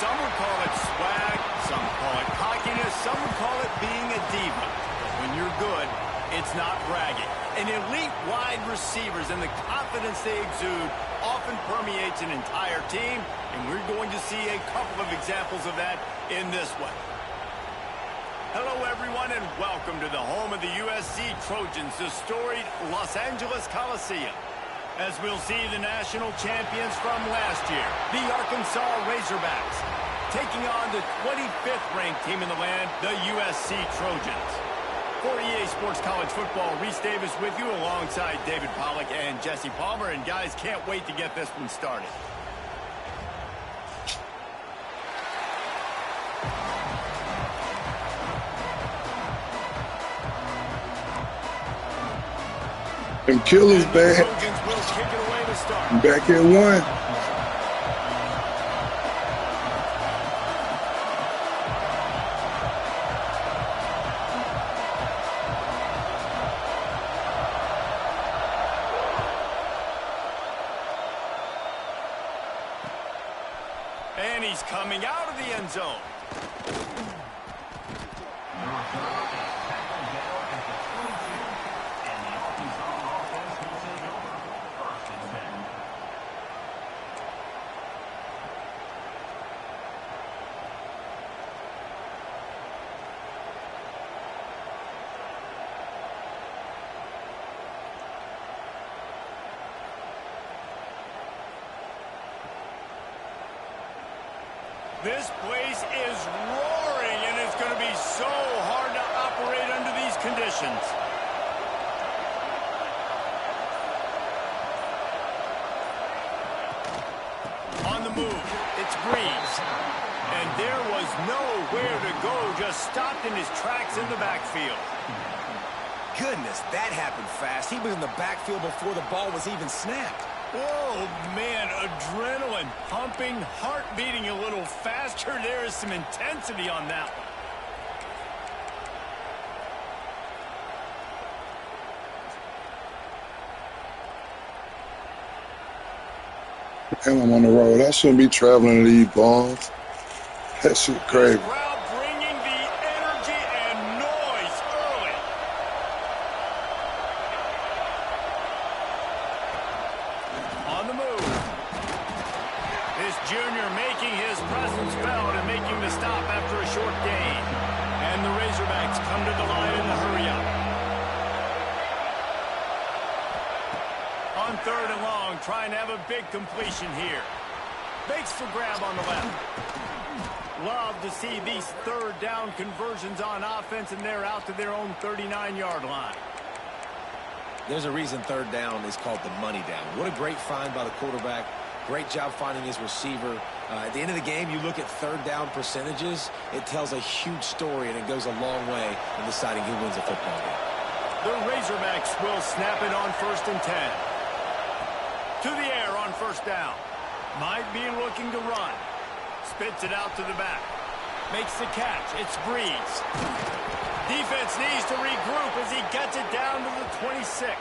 Some would call it swag, some call it cockiness, some would call it being a diva. But when you're good, it's not bragging. An elite wide receivers and the confidence they exude often permeates an entire team, and we're going to see a couple of examples of that in this one. Hello, everyone, and welcome to the home of the USC Trojans, the storied Los Angeles Coliseum. As we'll see the national champions from last year, the Arkansas Razorbacks, taking on the 25th ranked team in the land, the USC Trojans. For EA Sports College Football, Reese Davis with you alongside David Pollack and Jesse Palmer. And guys, can't wait to get this one started. Them killers bad. Back at one. And he's coming out of the end zone. This place is roaring, and it's going to be so hard to operate under these conditions. On the move, it's Breeze. And there was nowhere to go, just stopped in his tracks in the backfield. Goodness, that happened fast. He was in the backfield before the ball was even snapped. Oh, man, adrenaline pumping, heart beating a little faster. There is some intensity on that one. And I'm on the road. I shouldn't be traveling to these balls. That shit crazy. Crowd bringing the energy and noise early. On the move. This junior making his presence felt and making the stop after a short gain. And the Razorbacks come to the line in the hurry-up. On 3rd and long, trying to have a big completion here. Bakes for grab on the left. Love to see these 3rd down conversions on offense, and they're out to their own 39-yard line. There's a reason 3rd down is called the money down. What a great find by the quarterback. Great job finding his receiver. At the end of the game, you look at 3rd down percentages. It tells a huge story, and it goes a long way in deciding who wins a football game. The Razorbacks will snap it on 1st and 10. To the air on 1st down. Might be looking to run. Spits it out to the back. Makes the catch. It's Breeze. Defense needs to regroup as he gets it down to the 26.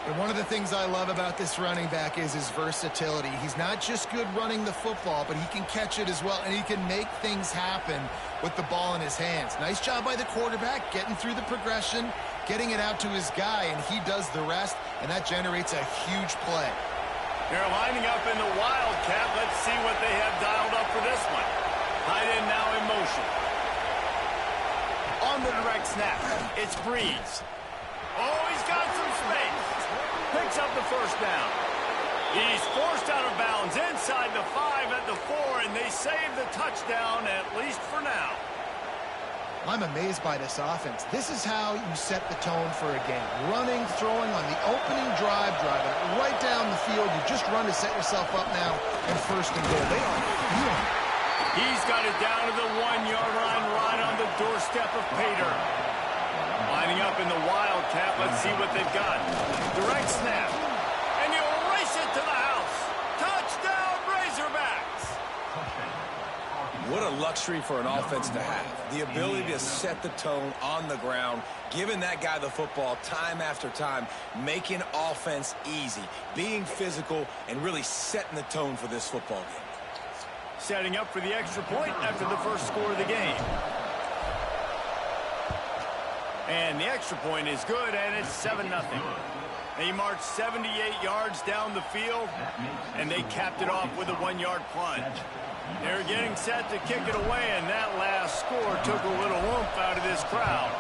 And one of the things I love about this running back is his versatility. He's not just good running the football, but he can catch it as well, and he can make things happen with the ball in his hands. Nice job by the quarterback, getting through the progression, getting it out to his guy, and he does the rest, and that generates a huge play. They're lining up in the Wildcat. Let's see what they have dialed up for this one. Tight end now in motion. On the direct snap, it's Breeze. Oh, he's got some space. Picks up the 1st down. He's forced out of bounds inside the 5 at the 4, and they save the touchdown, at least for now. I'm amazed by this offense. This is how you set the tone for a game. Running, throwing on the opening drive, driving it right down the field. You just run to set yourself up now in 1st and goal. They are feeling it. He's got it down to the 1-yard line, right on the doorstep of Pater. Lining up in the Wildcat. Let's see what they've got. Direct snap. And he'll race it to the house. Touchdown, Razorbacks. What a luxury for an offense to have. The ability to set the tone on the ground, giving that guy the football time after time, making offense easy, being physical, and really setting the tone for this football game. setting up for the extra point after the first score of the game. And the extra point is good, and it's 7-0. They marched 78 yards down the field, and they capped it off with a 1-yard plunge. They're getting set to kick it away, and that last score took a little oomph out of this crowd.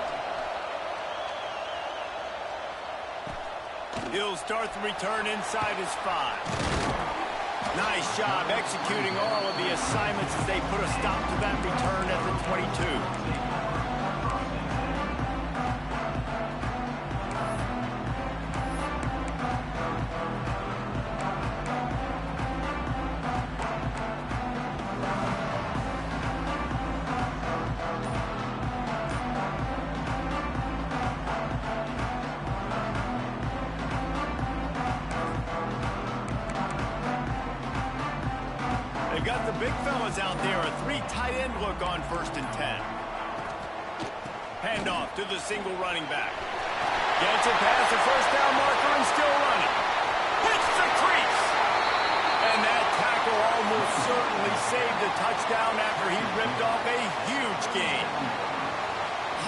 He'll start the return inside his 5. Nice job executing all of the assignments as they put a stop to that return at the 22. Got the big fellas out there, a 3 tight end look on 1st and 10. Handoff to the single running back. Gets it past the first down marker and still running. Hits the crease. And that tackle almost certainly saved the touchdown after he ripped off a huge gain.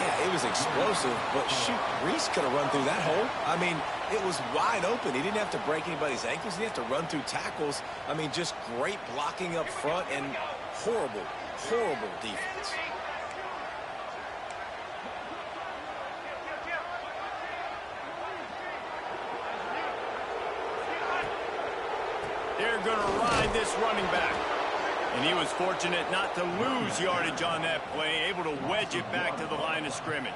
Yeah, it was explosive, but shoot, Reese could have run through that hole. I mean, it was wide open. He didn't have to break anybody's ankles. He didn't have to run through tackles. I mean, just great blocking up front and horrible, horrible defense. They're going to ride this running back. And he was fortunate not to lose yardage on that play, able to wedge it back to the line of scrimmage.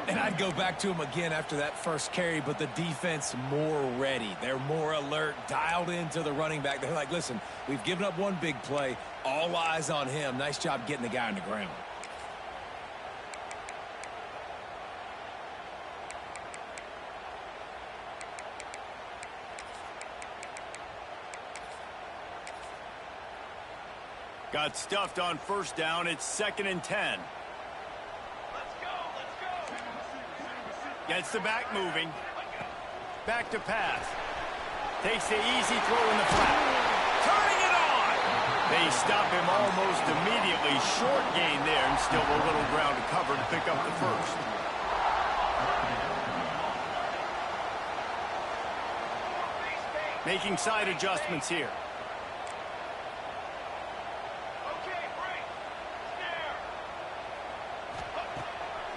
And I'd go back to him again after that first carry, but the defense more ready. They're more alert, dialed into the running back. They're like, listen, we've given up one big play. All eyes on him. Nice job getting the guy on the ground. Got stuffed on 1st down. It's 2nd and 10. Gets the back moving. Back to pass. Takes the easy throw in the flat. Turning it on! They stop him almost immediately. Short gain there, and still a little ground to cover to pick up the 1st. Making side adjustments here.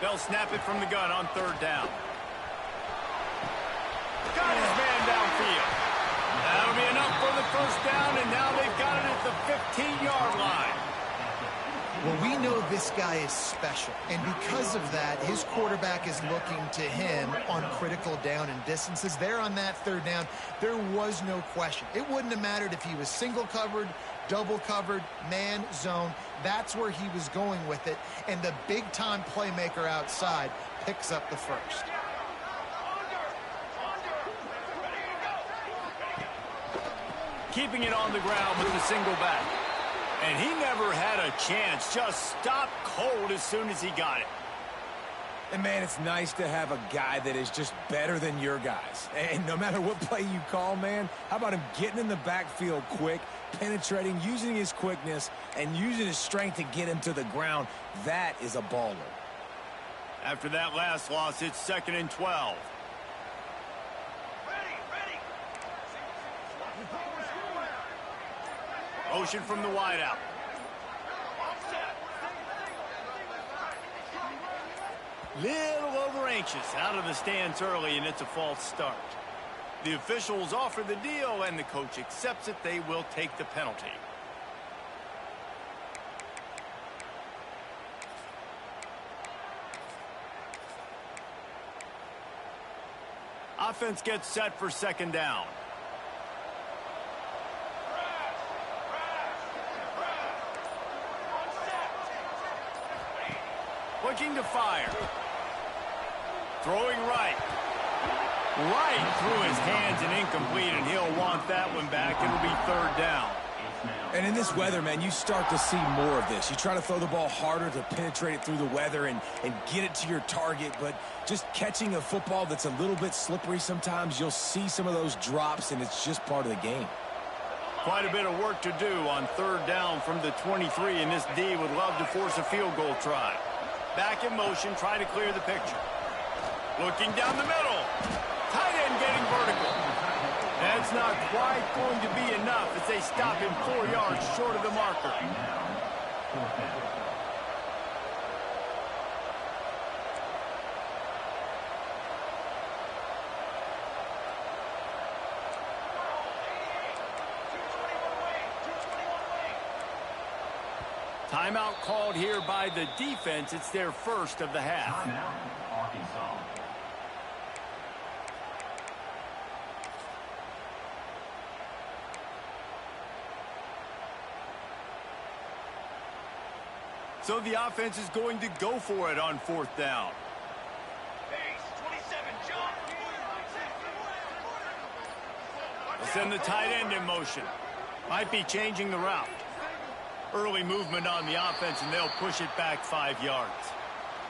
They'll snap it from the gun on 3rd down. Got his man downfield. That'll be enough for the 1st down, and now they've got it at the 15-yard line. Well, we know this guy is special, and because of that, his quarterback is looking to him on critical down and distances. There on that 3rd down, there was no question. It wouldn't have mattered if he was single covered, double covered, man, zone. That's where he was going with it, and the big-time playmaker outside picks up the 1st. Keeping it on the ground with the single back. And he never had a chance. Just stopped cold as soon as he got it. And, man, it's nice to have a guy that is just better than your guys. And no matter what play you call, man, how about him getting in the backfield quick, penetrating, using his quickness, and using his strength to get him to the ground? That is a baller. After that last loss, it's 2nd and 12. Motion from the wideout. Little over anxious, out of the stance early, and it's a false start. The officials offer the deal, and the coach accepts it. They will take the penalty. Offense gets set for 2nd down. Looking to fire. Throwing right. Right through his hands and incomplete, and he'll want that one back. It'll be 3rd down. And in this weather, man, you start to see more of this. You try to throw the ball harder to penetrate it through the weather and get it to your target, but just catching a football that's a little bit slippery sometimes, you'll see some of those drops, and it's just part of the game. Quite a bit of work to do on third down from the 23, and this D would love to force a field goal try. Back in motion, try to clear the picture. Looking down the middle. Tight end getting vertical. That's not quite going to be enough as they stop him 4 yards short of the marker. Timeout called here by the defense. It's their first of the half. So the offense is going to go for it on fourth down. They'll send the tight end in motion. Might be changing the route. Early movement on the offense, and they'll push it back 5 yards.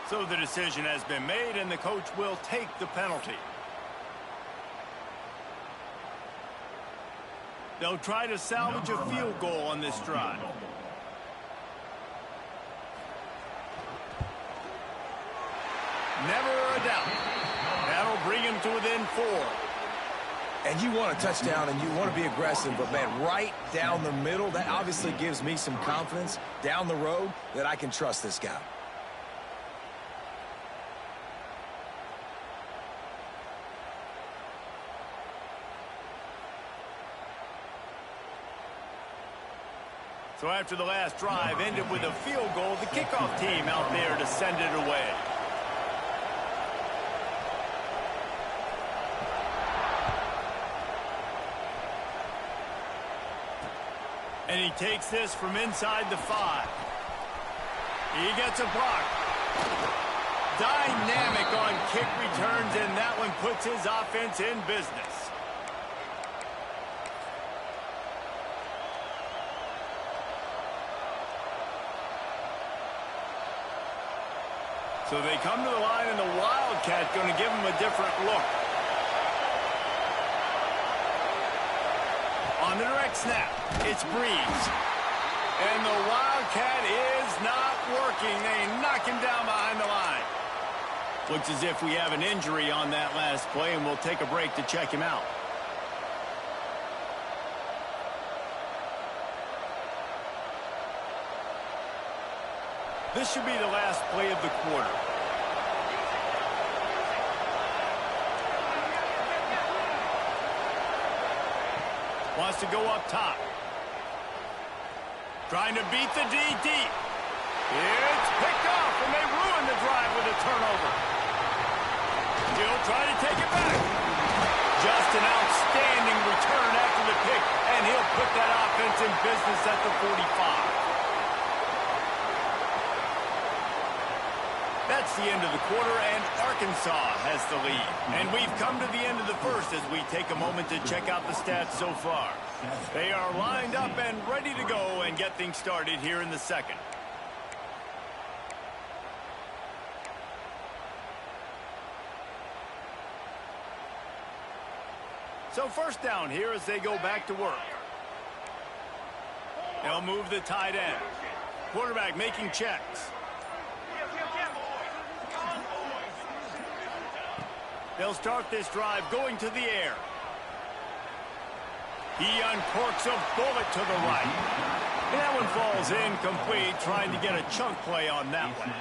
So the decision has been made, and the coach will take the penalty. They'll try to salvage a field goal on this drive. Never a doubt. That'll bring him to within 4. And you want a touchdown and you want to be aggressive, but, man, right down the middle, that obviously gives me some confidence down the road that I can trust this guy. So after the last drive ended with a field goal, the kickoff team out there to send it away. And he takes this from inside the 5. He gets a block. Dynamic on kick returns, and that one puts his offense in business. So they come to the line, and the Wildcat going to give him a different look. On the direct snap, it's Breeze. And the Wildcat is not working. They knock him down behind the line. Looks as if we have an injury on that last play, and we'll take a break to check him out. This should be the last play of the quarter. Wants to go up top. Trying to beat the D deep. It's picked off, and they ruin the drive with a turnover. Still trying to take it back. Just an outstanding return after the pick, and he'll put that offense in business at the 45. That's the end of the quarter, and Arkansas has the lead. And we've come to the end of the first as we take a moment to check out the stats so far. They are lined up and ready to go and get things started here in the second. So first down here as they go back to work. They'll move the tight end. Quarterback making checks. They'll start this drive going to the air. He uncorks a bullet to the right. And that one falls incomplete, trying to get a chunk play on that one.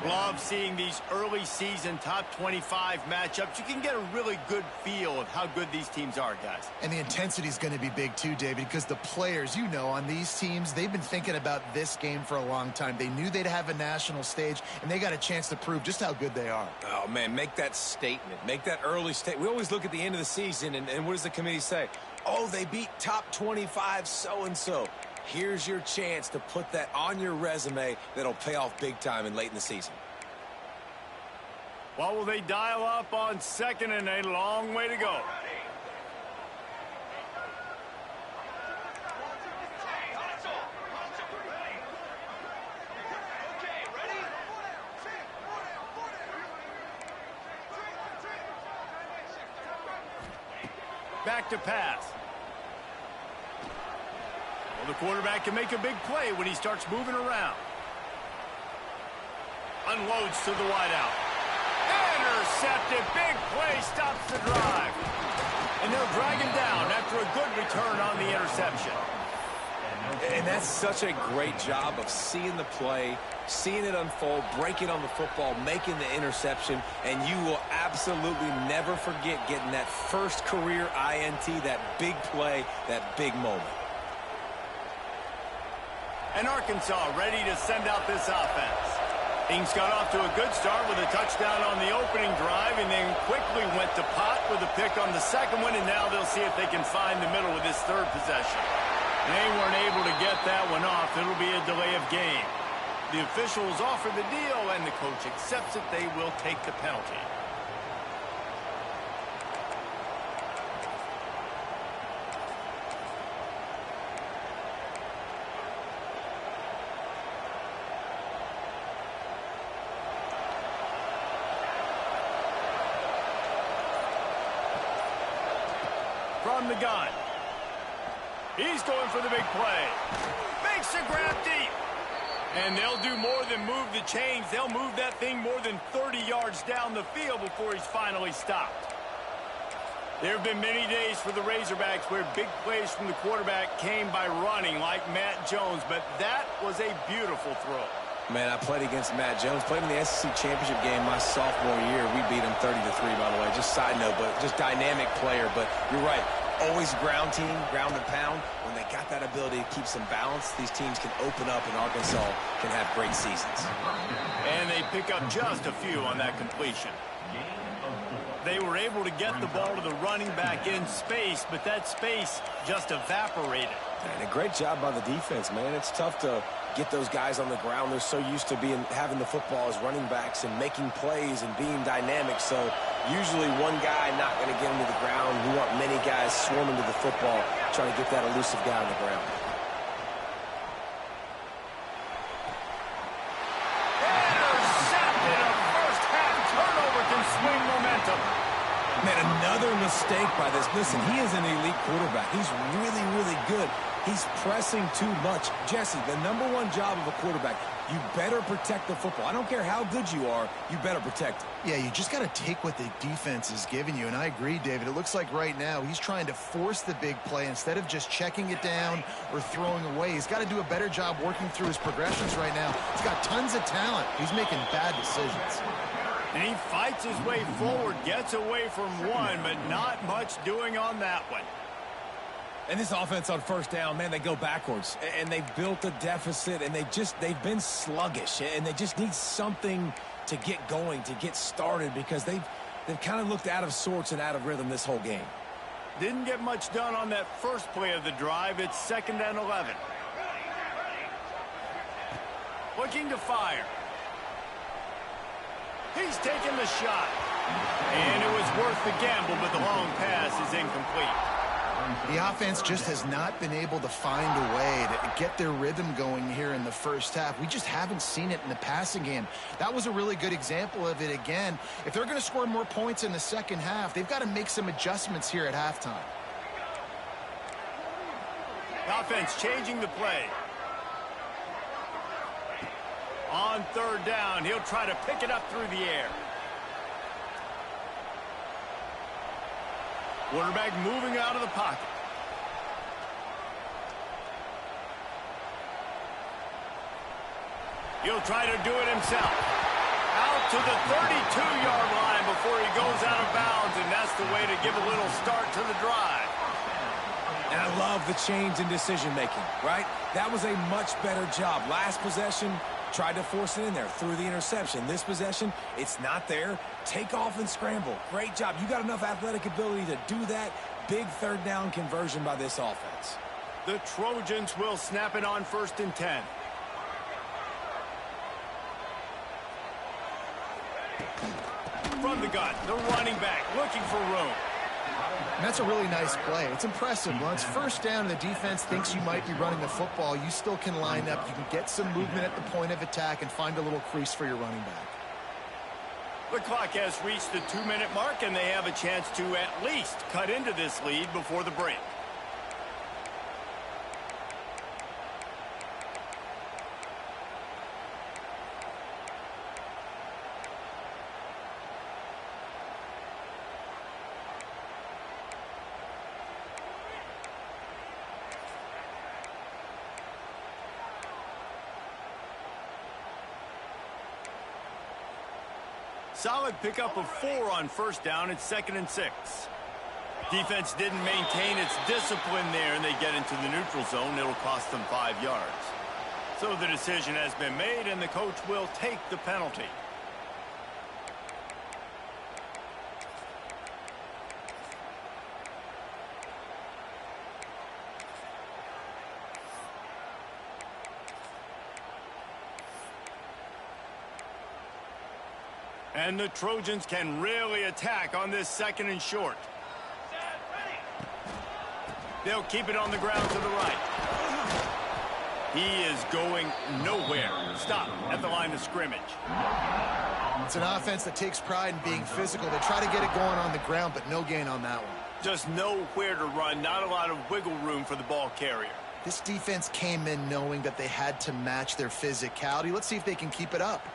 Love seeing these early season top 25 matchups. You can get a really good feel of how good these teams are, guys. And the intensity is going to be big too, David, because the players, you know, on these teams, they've been thinking about this game for a long time. They knew they'd have a national stage, and they got a chance to prove just how good they are. Oh, man, make that statement. Make that early statement. We always look at the end of the season, and what does the committee say? Oh, they beat top 25 so-and-so. Here's your chance to put that on your resume that'll pay off big time and late in the season. Well, will they dial up on second and a long way to go? Back to pass. Well, the quarterback can make a big play when he starts moving around. Unloads to the wideout. Intercepted. Big play stops the drive. And they'll drag him down after a good return on the interception. And that's such a great job of seeing the play, seeing it unfold, breaking on the football, making the interception, and you will absolutely never forget getting that first career INT, that big play, that big moment. And Arkansas ready to send out this offense. Things got off to a good start with a touchdown on the opening drive and then quickly went to pot with a pick on the second one, and now they'll see if they can find the middle with this third possession. They weren't able to get that one off. It'll be a delay of game. The officials offer the deal, and the coach accepts it. They will take the penalty. From the gun. He's going for the big play. Makes a grab deep. And they'll do more than move the chains. They'll move that thing more than 30 yards down the field before he's finally stopped. There have been many days for the Razorbacks where big plays from the quarterback came by running like Matt Jones, but that was a beautiful throw. Man, I played against Matt Jones. Played in the SSA championship game my sophomore year. We beat him 30-3, by the way. Just side note, but just dynamic player. But you're right. Always ground team, ground and pound. When they got that ability to keep some balance, these teams can open up, and Arkansas can have great seasons. And they pick up just a few on that completion. They were able to get the ball to the running back in space, but that space just evaporated. And a great job by the defense, man. It's tough to get those guys on the ground. They're so used to having the football as running backs and making plays and being dynamic. So usually one guy not going to get him to the ground. We want many guys swarming to the football, trying to get that elusive guy on the ground. Intercepted. A first-half turnover can swing momentum. Man, another mistake by this. Listen, he is an elite quarterback. He's really, really good. He's pressing too much. Jesse, the number one job of a quarterback, you better protect the football. I don't care how good you are, you better protect it. Yeah, you just got to take what the defense is giving you, and I agree, David. It looks like right now he's trying to force the big play instead of just checking it down or throwing away. He's got to do a better job working through his progressions right now. He's got tons of talent. He's making bad decisions. And he fights his way forward, gets away from one, but not much doing on that one. And this offense on first down, man, they go backwards. And they built a deficit, and they've been sluggish. And they just need something to get going, to get started, because they've kind of looked out of sorts and out of rhythm this whole game. Didn't get much done on that first play of the drive. It's 2nd and 11. Looking to fire. He's taking the shot. And it was worth the gamble, but the long pass is incomplete. The offense just has not been able to find a way to get their rhythm going here in the first half. We just haven't seen it in the passing game. That was a really good example of it again. If they're going to score more points in the second half, they've got to make some adjustments here at halftime. Offense changing the play. On 3rd down, he'll try to pick it up through the air. Quarterback moving out of the pocket. He'll try to do it himself. Out to the 32-yard line before he goes out of bounds, and that's the way to give a little start to the drive. And I love the change in decision-making, right? That was a much better job. Last possession, tried to force it in there through the interception. This possession, it's not there. Take off and scramble. Great job. You got enough athletic ability to do that. Big 3rd down conversion by this offense. The Trojans will snap it on 1st and 10. From the gun, the running back looking for room. And that's a really nice play. It's impressive. Well, it's 1st down and the defense thinks you might be running the football. You still can line up. You can get some movement at the point of attack and find a little crease for your running back. The clock has reached the 2-minute mark, and they have a chance to at least cut into this lead before the break. Solid pickup of 4 on first down. It's 2nd and 6. Defense didn't maintain its discipline there, and they get into the neutral zone. It'll cost them 5 yards. So the decision has been made, and the coach will take the penalty. And the Trojans can really attack on this 2nd and short. They'll keep it on the ground to the right. He is going nowhere. Stop at the line of scrimmage. It's an offense that takes pride in being physical. They try to get it going on the ground, but no gain on that one. Just nowhere to run. Not a lot of wiggle room for the ball carrier. This defense came in knowing that they had to match their physicality. Let's see if they can keep it up.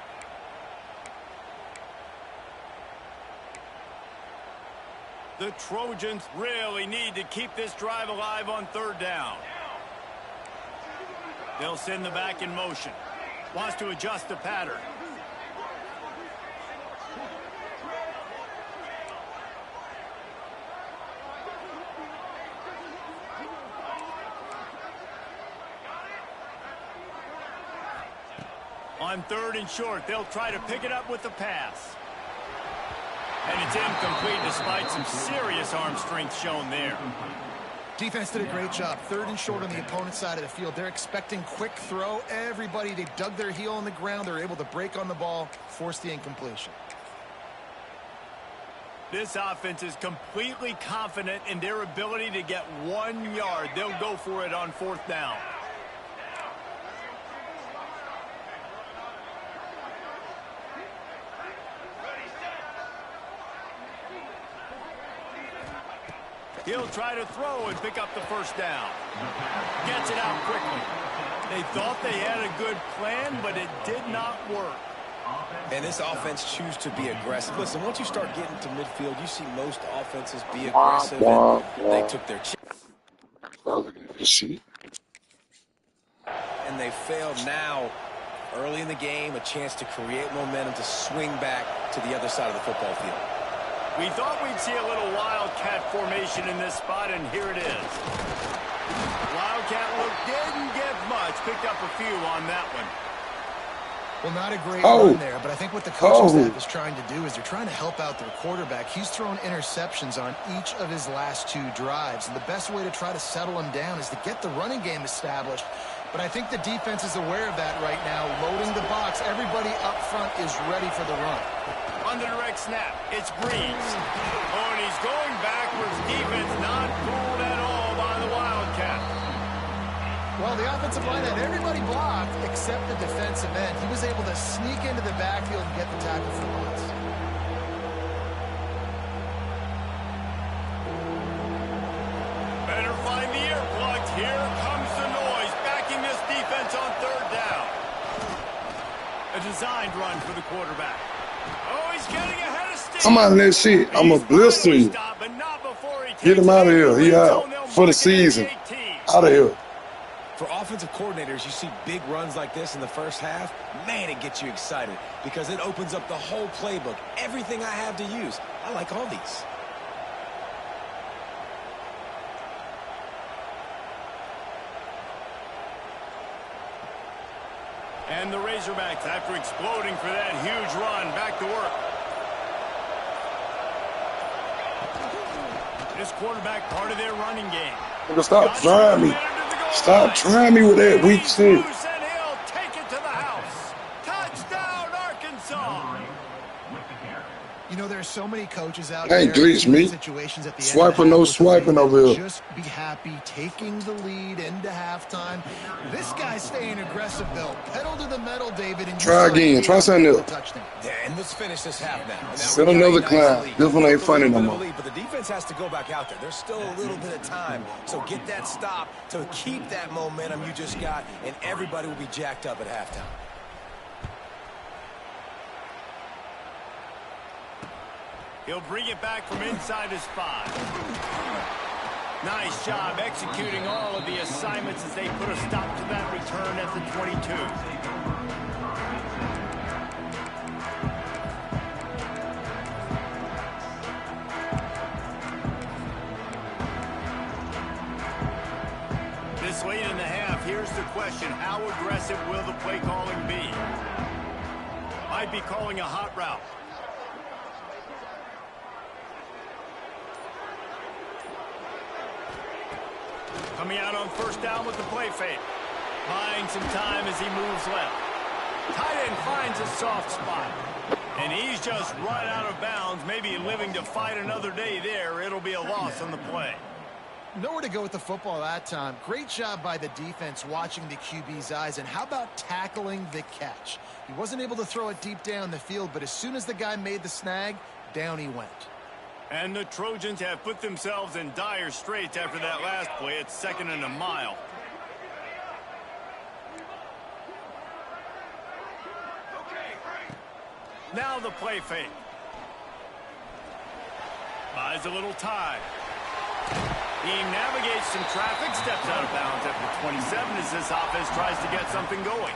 The Trojans really need to keep this drive alive on 3rd down. They'll send the back in motion. Wants to adjust the pattern. On 3rd and short, they'll try to pick it up with the pass. And it's incomplete despite some serious arm strength shown there. Defense did a great job. 3rd and short on the opponent's side of the field. They're expecting quick throw. Everybody, they dug their heel on the ground. They're able to break on the ball, force the incompletion. This offense is completely confident in their ability to get 1 yard. They'll go for it on 4th down. He'll try to throw and pick up the 1st down. Gets it out quickly. They thought they had a good plan, but it did not work. And this offense choose to be aggressive. Listen, once you start getting to midfield, you see most offenses be aggressive. And they took their chance. And they failed now, early in the game, a chance to create momentum to swing back to the other side of the football field. We thought we'd see a little wildcat formation in this spot, and here it is. Wildcat look didn't get much. Picked up a few on that one. Well, not a great run there, but I think what the coaching staff is trying to do is they're trying to help out their quarterback. He's thrown interceptions on each of his last 2 drives, and the best way to try to settle him down is to get the running game established. But I think the defense is aware of that right now, loading the box. Everybody up front is ready for the run. On the direct snap, it's Breeze. Oh, and he's going backwards. Defense not fooled at all by the Wildcat. Well, the offensive line had everybody blocked except the defensive end. He was able to sneak into the backfield and get the tackle for loss. Better find the earplugs. Here comes the noise. Backing this defense on 3rd down. A designed run for the quarterback. Oh, he's getting ahead of steam. I'm out of that shit. I'm a blister you. Get him out of here. He out for the season. Out of here. For offensive coordinators, you see big runs like this in the first half, man, it gets you excited because it opens up the whole playbook. Everything I have to use. I like all these. And the Razorbacks, after exploding for that huge run, back to work. This quarterback, part of their running game. Stop trying me. Stop trying me with that weak shit. And he'll take it to the house. Touchdown, Arkansas. You know, there's so many coaches out Hey, there glitch me. situations at the Swiping, end no of the half swiping over here. just be happy taking the lead into halftime. This guy's staying aggressive, though. Pedal to the metal, David. And Try again. Try something else. Touchdown. Yeah, and let's finish this half now. Set another climb. This one ain't funny no more. But the defense has to go back out there. There's still a little bit of time. So get that stop to keep that momentum you just got, and everybody will be jacked up at halftime. He'll bring it back from inside his 5. Nice job executing all of the assignments as they put a stop to that return at the 22. question, how aggressive will the play calling be? Might be calling a hot route. Coming out on first down with the play fake. Buying some time as he moves left. Tight end finds a soft spot. And he's just run out of bounds, maybe living to fight another day there. It'll be a loss on the play. Nowhere to go with the football that time. Great job by the defense watching the QB's eyes. And how about tackling the catch? He wasn't able to throw it deep down the field, but as soon as the guy made the snag, down he went. And the Trojans have put themselves in dire straits after that last play. It's 2nd and a mile. Now the play fake. Buys a little time. He navigates some traffic, steps out of bounds at the 27 as this offense tries to get something going.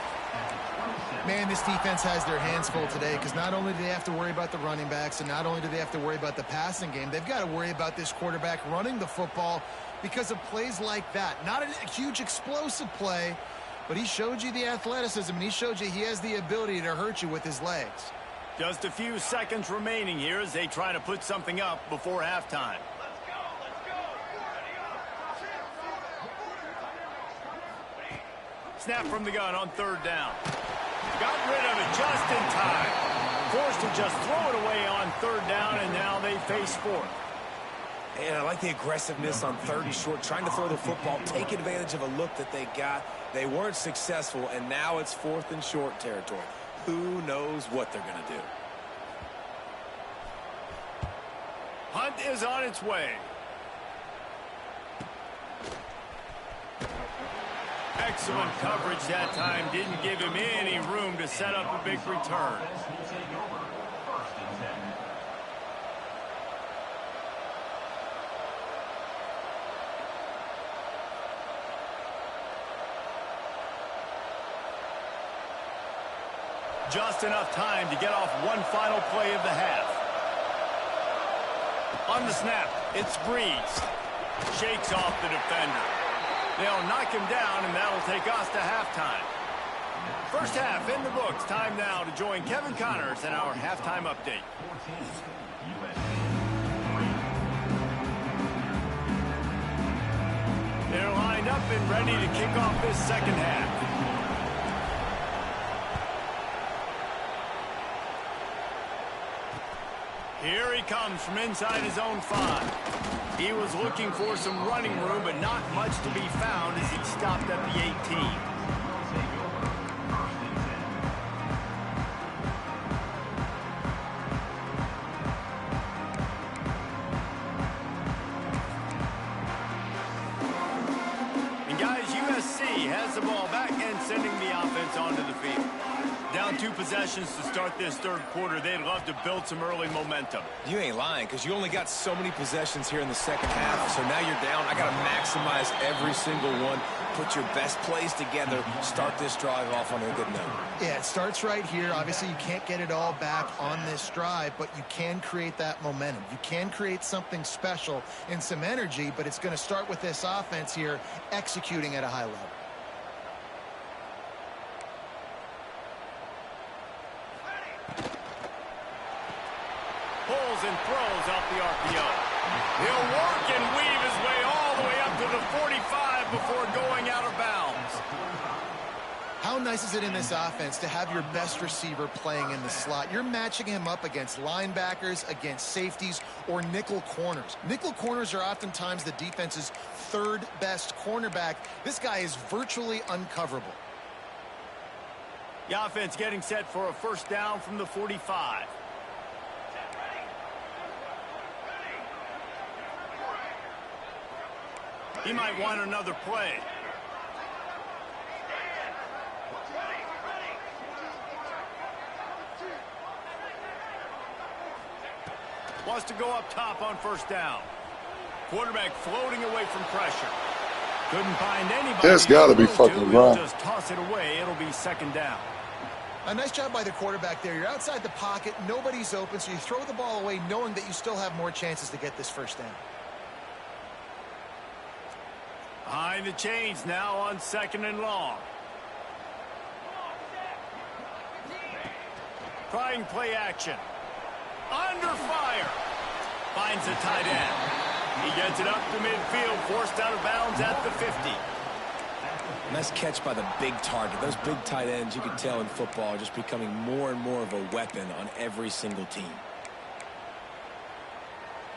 Man, this defense has their hands full today because not only do they have to worry about the running backs and not only do they have to worry about the passing game, they've got to worry about this quarterback running the football because of plays like that. Not a huge explosive play, but he showed you the athleticism and he showed you he has the ability to hurt you with his legs. Just a few seconds remaining here as they try to put something up before halftime. Snap from the gun on 3rd down. Got rid of it just in time. Forced to just throw it away on 3rd down, and now they face 4th. And I like the aggressiveness on 3rd and short, trying to throw the football, take advantage of a look that they got. They weren't successful, and now it's 4th and short territory. Who knows what they're going to do? Hunt is on its way. Excellent coverage that time. Didn't give him any room to set up a big return. Just enough time to get off one final play of the half. On the snap, it's Breeze. Shakes off the defender. They'll knock him down, and that'll take us to halftime. First half in the books. Time now to join Kevin Connors in our halftime update. They're lined up and ready to kick off this second half. Here he comes from inside his own 5. He was looking for some running room, but not much to be found as he stopped at the 18. And guys, USC has the ball back and sending the offense onto the field. Down 2 possessions to start this 3rd quarter. They'd love to build some early momentum. You ain't lying, because you only got so many possessions here in the second half. So now you're down. I got to maximize every single one. Put your best plays together. Start this drive off on a good note. Yeah, it starts right here. Obviously, you can't get it all back on this drive, but you can create that momentum. You can create something special and some energy, but it's going to start with this offense here executing at a high level. Pulls and throws off the RPO. He'll work and weave his way all the way up to the 45 before going out of bounds. How nice is it in this offense to have your best receiver playing in the slot? You're matching him up against linebackers, against safeties, or nickel corners. Nickel corners are oftentimes the defense's 3rd best cornerback. This guy is virtually uncoverable. The offense getting set for a first down from the 45. He might want another play. Wants to go up top on first down. Quarterback floating away from pressure. Couldn't find anybody. That's got to be fucking wrong. Just toss it away. It'll be 2nd down. A nice job by the quarterback there. You're outside the pocket. Nobody's open, so you throw the ball away knowing that you still have more chances to get this first down. Behind the chains now on 2nd and long. Trying play action. Under fire. Finds the tight end. He gets it up to midfield, forced out of bounds at the 50. Nice catch by the big target. Those big tight ends, you can tell in football, are just becoming more and more of a weapon on every single team.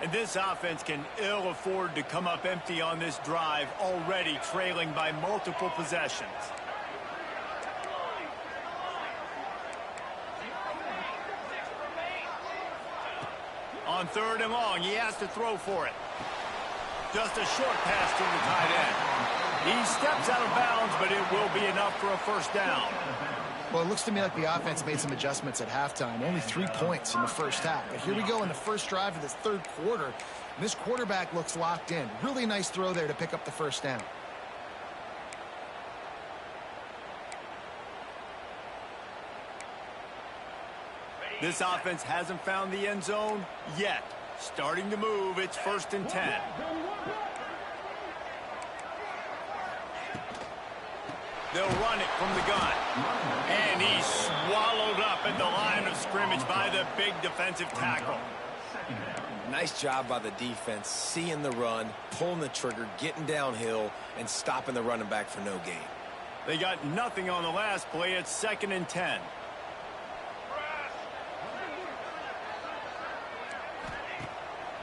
And this offense can ill afford to come up empty on this drive, already trailing by multiple possessions. On 3rd and long, he has to throw for it. Just a short pass to the tight end. He steps out of bounds, but it will be enough for a first down. Well, it looks to me like the offense made some adjustments at halftime. Only 3 points in the first half. But here we go in the first drive of this third quarter. And this quarterback looks locked in. Really nice throw there to pick up the first down. This offense hasn't found the end zone yet. Starting to move, it's 1st and 10. They'll run it from the gun. And he's swallowed up at the line of scrimmage by the big defensive tackle. Nice job by the defense, seeing the run, pulling the trigger, getting downhill, and stopping the running back for no gain. They got nothing on the last play. It's 2nd and 10.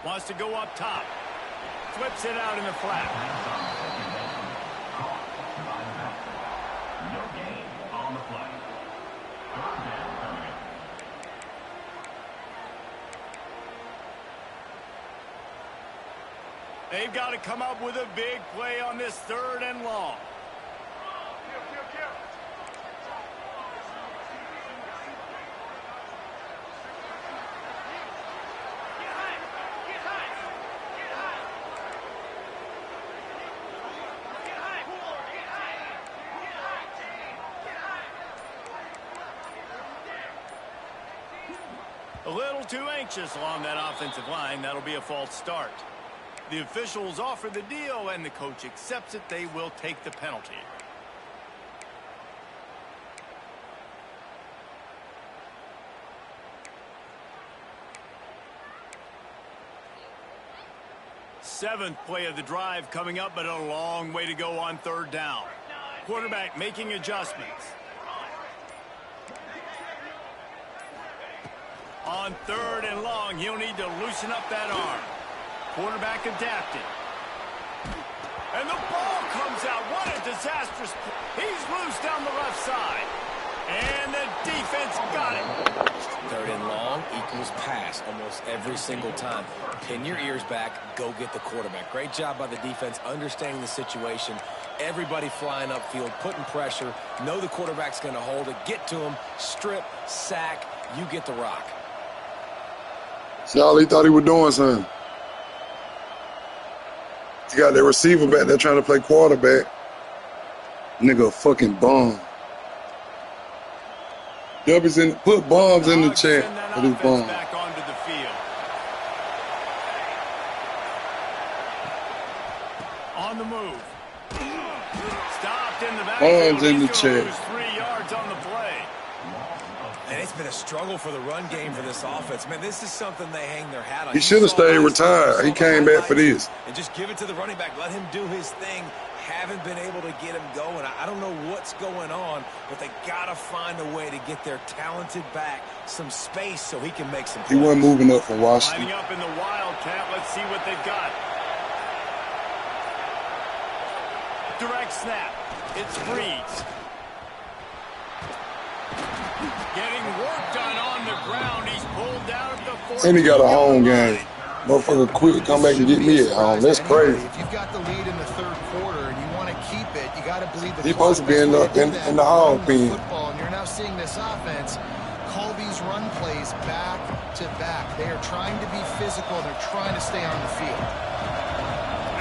Wants to go up top. Flips it out in the flat. They've got to come up with a big play on this 3rd and long. A little too anxious along that offensive line. That'll be a false start. The officials offer the deal, and the coach accepts it. They will take the penalty. Seventh play of the drive coming up, but a long way to go on 3rd down. Quarterback making adjustments. On 3rd and long, he'll need to loosen up that arm. Quarterback adapted. And the ball comes out. What a disastrous play. He's loose down the left side. And the defense got it. 3rd and long equals pass almost every single time. Pin your ears back. Go get the quarterback. Great job by the defense understanding the situation. Everybody flying upfield, putting pressure. Know the quarterback's going to hold it. Get to him. Strip, sack. You get the rock. See, all he thought he was doing something. You got that receiver back there trying to play quarterback. Nigga, fucking bum. W's in, put bombs in the chat for this bomb. Back onto the field. On the move. Stopped in the back. Bombs in the chat. 3 yards on the play. And it's been a struggle for the run game for this offense. Man, this is something they hang their hat on. He should have stayed retired. He came back for this. And just give it to the running back. Let him do his thing. Haven't been able to get him going. I don't know what's going on, but they got to find a way to get their talented back some space so he can make some plays. He wasn't moving up for Washington. Lining up in the Wildcat. Let's see what they've got. Direct snap. It's Breeze. Getting work done on the ground. He's pulled down at the 14. And he got a home game. Motherfucker quit, come back and get me at home. That's crazy. If you've got the lead in the third quarter and you want to keep it, you got to believe that he's supposed to be in the hog pen. And you're now seeing this offense call these run plays back to back. They are trying to be physical. They're trying to stay on the field.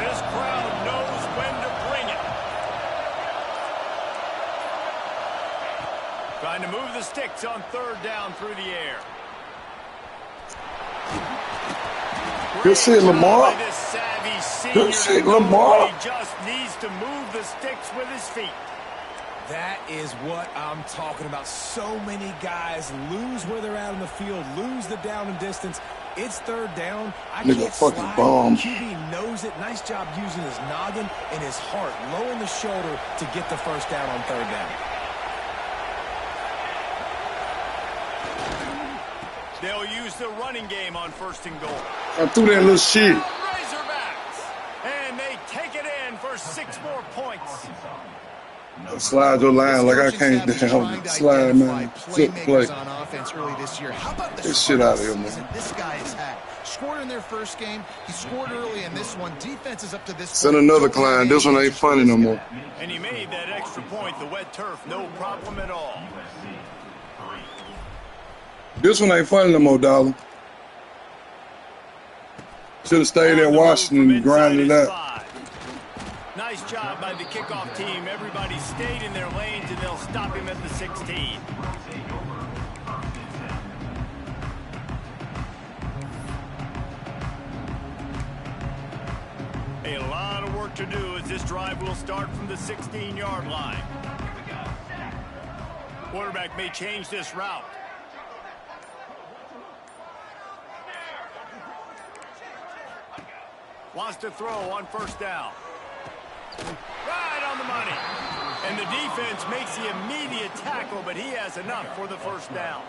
This crowd knows when to bring it. Trying to move the sticks on 3rd down through the air. Good shit, Lamar. Good shit, Lamar. He just needs to move the sticks with his feet. That is what I'm talking about. So many guys lose where they're at on the field, lose the down and distance. It's third down. I can't fucking slide. bomb. QB knows it. Nice job using his noggin and his heart, lowering the shoulder to get the first down on third down. They'll use the running game on first and goal. I threw that little shit. Razorbacks. And they take it in for 6 more points. Slide your line like I can't damn slide, man. Flip play. On offense early this year. How about this shit out of here, man. This guy has had scored in their first game. He scored early in this one. Defense is up to this Send point. another client. This one ain't funny no more. And he made that extra point. The wet turf, no problem at all. This one ain't funny no more, Dollar. Should have stayed there watching and grinded it out. Nice job by the kickoff team. Everybody stayed in their lanes, and they'll stop him at the 16. A lot of work to do as this drive will start from the 16-yard line. Quarterback may change this route. Wants to throw on first down. Right on the money. And the defense makes the immediate tackle, but he has enough for the first down.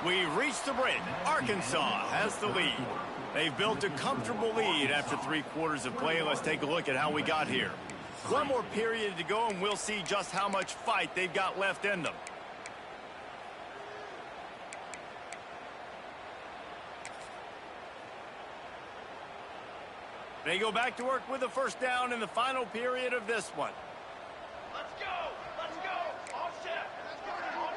We've reached the break. Arkansas has the lead. They've built a comfortable lead after 3 quarters of play. Let's take a look at how we got here. One more period to go, and we'll see just how much fight they've got left in them. They go back to work with a first down in the final period of this one. Let's go! Let's go! All set! All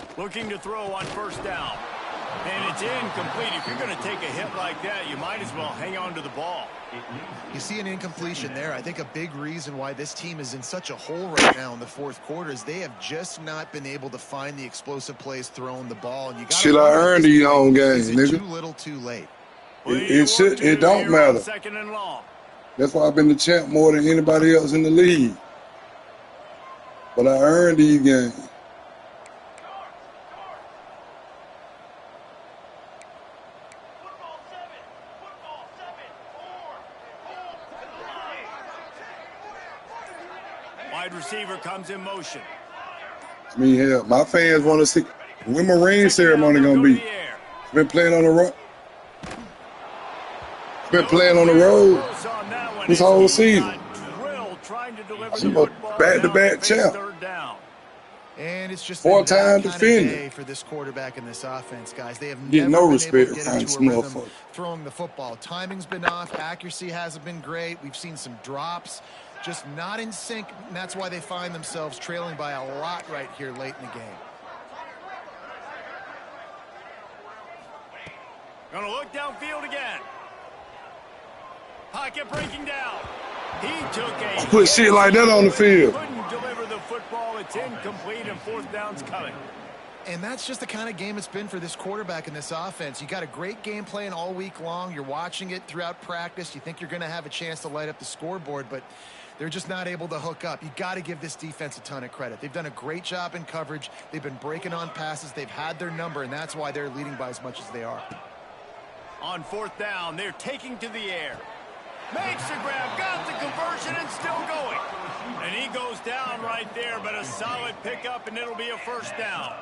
set! Looking to throw on first down. And it's incomplete. If you're going to take a hit like that, you might as well hang on to the ball. You see an incompletion there. I think a big reason why this team is in such a hole right now in the fourth quarter is they have just not been able to find the explosive plays throwing the ball. And you got Shit, I earned these home games, nigga. Too little, too late. It don't matter. Second and long. That's why I've been the champ more than anybody else in the league. But I earned these games. Wide receiver comes in motion. I mean, hell, my fans want to see when my ring ceremony gonna be. Been playing on the road. Been playing on the road this whole season. I'm a back-to-back champ. And it's just 4-time defender for this quarterback in this offense, guys. They have get never no been respect able to get from into this a rhythm motherfucker. throwing the football. Timing's been off. Accuracy hasn't been great. We've seen some drops. Just not in sync, and that's why they find themselves trailing by a lot right here late in the game. Gonna look downfield again. Pocket breaking down. He took a Put shit like that on the field. Couldn't deliver the football. It's incomplete, and fourth down's coming. And that's just the kind of game it's been for this quarterback in this offense. You got a great game plan all week long. You're watching it throughout practice. You think you're going to have a chance to light up the scoreboard, but they're just not able to hook up. You got to give this defense a ton of credit. They've done a great job in coverage. They've been breaking on passes. They've had their number, and that's why they're leading by as much as they are. On fourth down, they're taking to the air. Makes the grab, got the conversion, and still going. And he goes down right there, but a solid pickup, and it'll be a first down.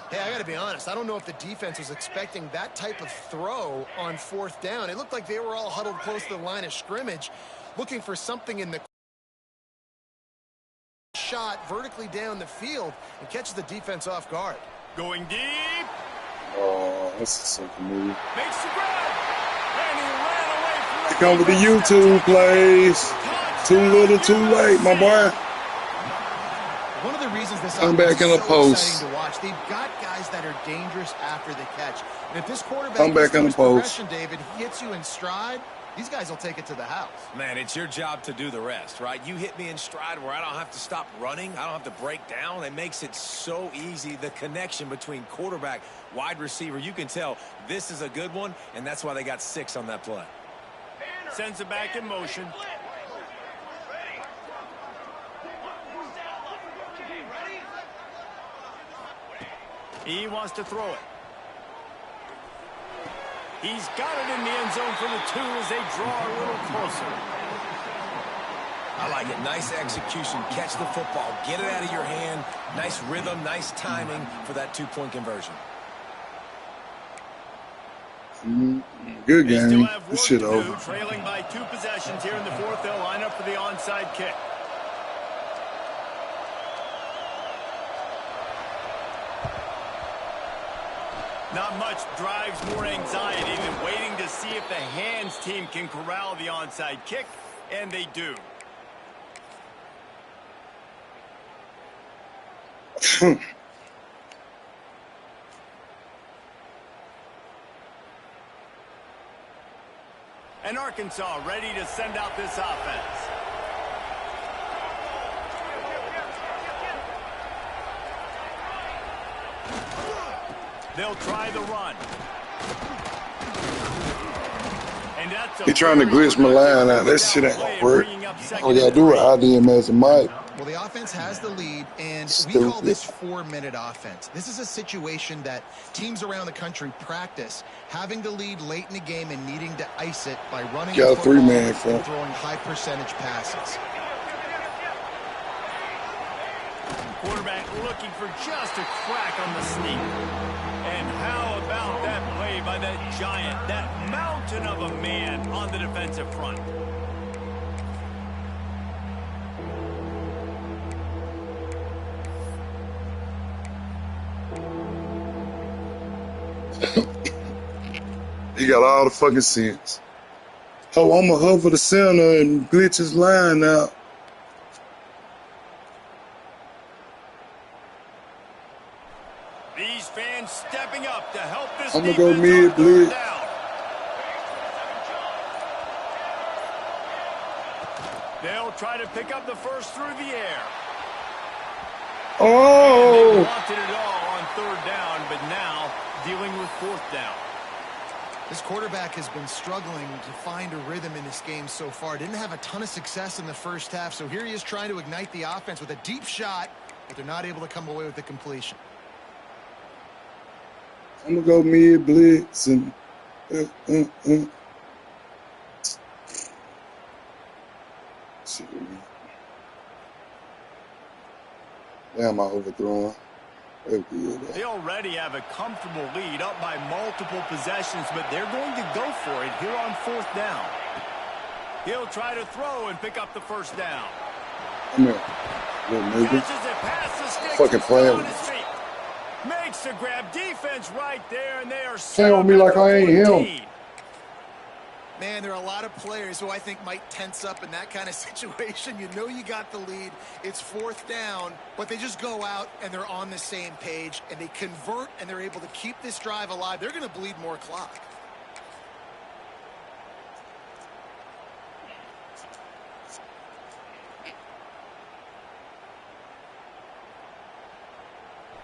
Hey, I got to be honest. I don't know if the defense was expecting that type of throw on fourth down. It looked like they were all huddled close to the line of scrimmage, looking for something in the shot vertically down the field and catches the defense off guard. Going deep. Oh, that's a second move. Makes the grab. And he ran away from Here come with the YouTube plays. Too little, too late, my boy. One of the reasons this I'm back in is the so post. exciting to watch, they've got guys that are dangerous after the catch. And if this quarterback I'm back in the post. David, he hits you in stride, these guys will take it to the house. Man, it's your job to do the rest, right? You hit me in stride where I don't have to stop running. I don't have to break down. It makes it so easy. The connection between quarterback, wide receiver, you can tell this is a good one, and that's why they got 6 on that play. Sends it back in motion. He wants to throw it. He's got it in the end zone for the 2 as they draw a little closer. I like it. Nice execution. Catch the football. Get it out of your hand. Nice rhythm, nice timing for that 2-point conversion. Good game. This shit over. Trailing by 2 possessions here in the 4th. They'll line up for the onside kick. Not much drives more anxiety than waiting to see if the hands team can corral the onside kick, and they do. And Arkansas ready to send out this offense. They'll try the run. And that's He trying to glitch my line out. That shit ain't gonna work. All you gotta do is ID him as a mic. Well, the offense has the lead, and we call this 4-minute offense. This is a situation that teams around the country practice, having the lead late in the game and needing to ice it by running Got a 3-man and front. throwing high-percentage passes. Quarterback looking for just a crack on the sneak. And how about that play by that giant, that mountain of a man on the defensive front? He got all the fucking sense. Oh, I'm going to hover the center and glitch his line out. These fans stepping up to help this I'm going to go defense mid on blitz. 3rd down. They'll try to pick up the first through the air. And they Oh! wanted it all on 3rd down, but now dealing with 4th down. This quarterback has been struggling to find a rhythm in this game so far. Didn't have a ton of success in the first half, so here he is trying to ignite the offense with a deep shot, but they're not able to come away with the completion. I'm going to go mid blitz and... Shit. Damn, I overthrown. That's good. They already have a comfortable lead up by multiple possessions, but they're going to go for it here on 4th down. He'll try to throw and pick up the first down. Come here, little nigga. Catches it past the sticks. Fucking playing on with his feet. Makes the grab, defense right there, and they are Playing with me like I ain't him. 14. Man, there are a lot of players who I think might tense up in that kind of situation. You know you got the lead. It's 4th down, but they just go out and they're on the same page, and they convert, and they're able to keep this drive alive. They're going to bleed more clock.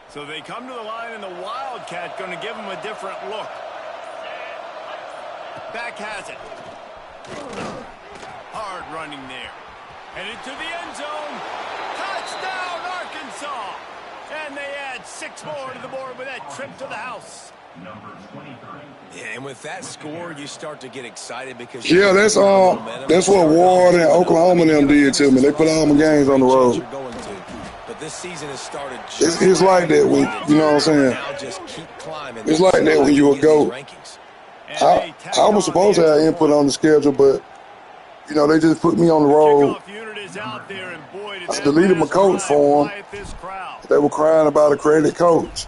So they come to the line, and the Wildcat going to give them a different look. Back has it. Hard running there. Headed to the end zone. Touchdown, Arkansas. And they add 6 more to the board with that trip to the house. Yeah, and with that score, you start to get excited because... Yeah, that's what Ward and Oklahoma and them did to me. They put all my games on the road. But this season has started... It's like that when, you know what I'm saying? Now just keep climbing. It's like that when you a GOAT. I was supposed to have input on the schedule, but, you know, they just put me on the road. I deleted my coach for them. They were crying about a credit coach.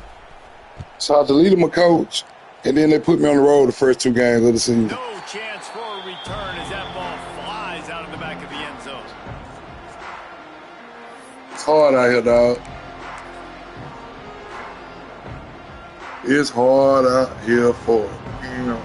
So I deleted my coach, and then they put me on the road the first 2 games of the season. No chance for a return as that ball flies out of the back of the end zone. It's hard out here, dog. It's hard out here for, you know.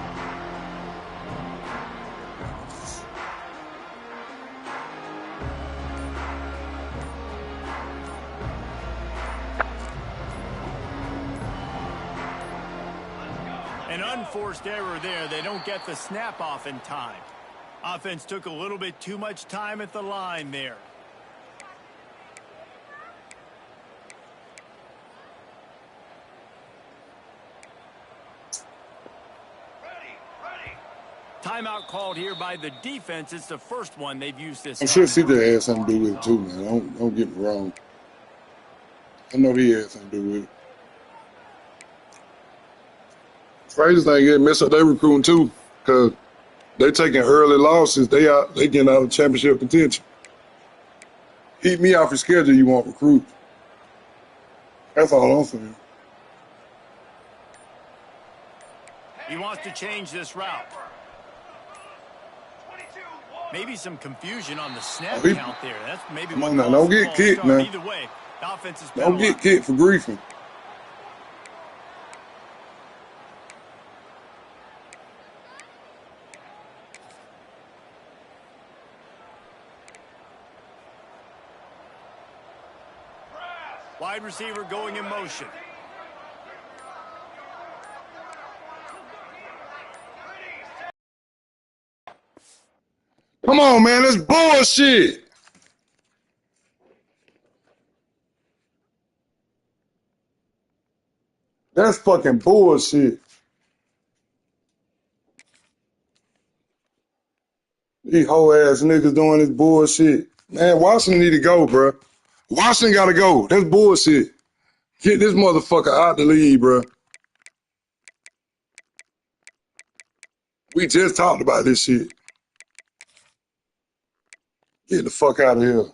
unforced error there. They don't get the snap off in time. Offense took a little bit too much time at the line there. Timeout called here by the defense. It's the first one they've used this. I'm sure CJ had something to do with it too, man. Don't get me wrong. I know he had something to do with it. Raiders ain't getting messed up their recruiting too, because they taking early losses. They getting out of championship contention. Keep me off your schedule. You want recruit? That's all I'm saying. He wants to change this route. Maybe some confusion on the snap count there. That's maybe come what on now, don't get kicked now. Either way, the offense is don't get kicked for griefing. Wide receiver going in motion. Come on, man. That's bullshit. That's fucking bullshit. These whole ass niggas doing this bullshit. Man, Washington need to go, bro. Washington got to go. That's bullshit. Get this motherfucker out the league, bro. We just talked about this shit. Get the fuck out of here.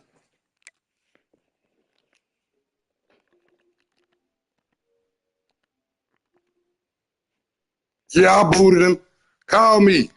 Yeah, I booted him. Call me.